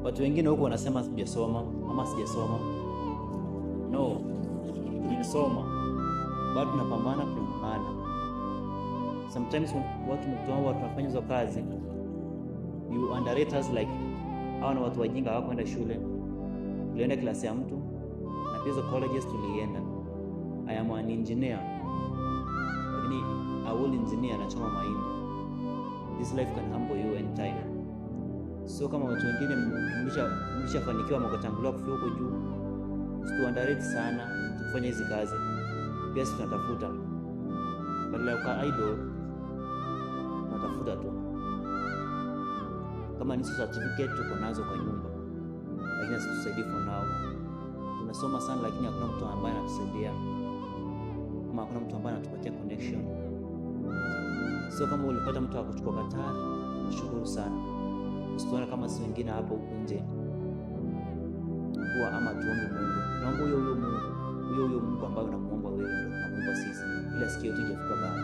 Watu wengine huko wanasema sijasoma ama sijasoma. No, nimesoma, bado tunapambana. Sometimes watu tunafanya hizo kazi, you underrate us like hao ni watu wajinga, hawakwenda shule. Tulienda klasi ya mtu na pia hizo colleges tulienda. I am an engineer, lakini a old engineer anachoma mahindi. This life can humble you anytime. So kama watu wengine mlishafanikiwa mkatangulia kufika huko juu, usituandarate sana kufanya hizi kazi. Pia sisi tunatafuta, badala ya idle tunatafuta tu. Kama ni certificate tuko nazo kwa nyumba, lakini asitusaidie for now. Tunasoma sana lakini hakuna mtu ambaye anatusaidia, ama hakuna mtu ambaye anatupatia connection. So kama ulipata mtu akuchukua Qatar, nashukuru sana. Usituone kama si wengine hapo nje kwa, ama tuombe Mungu. Naomba huyo Mungu ambaye unamuomba wewe ndio tunamuomba sisi, ila sikio tu hajafika bado.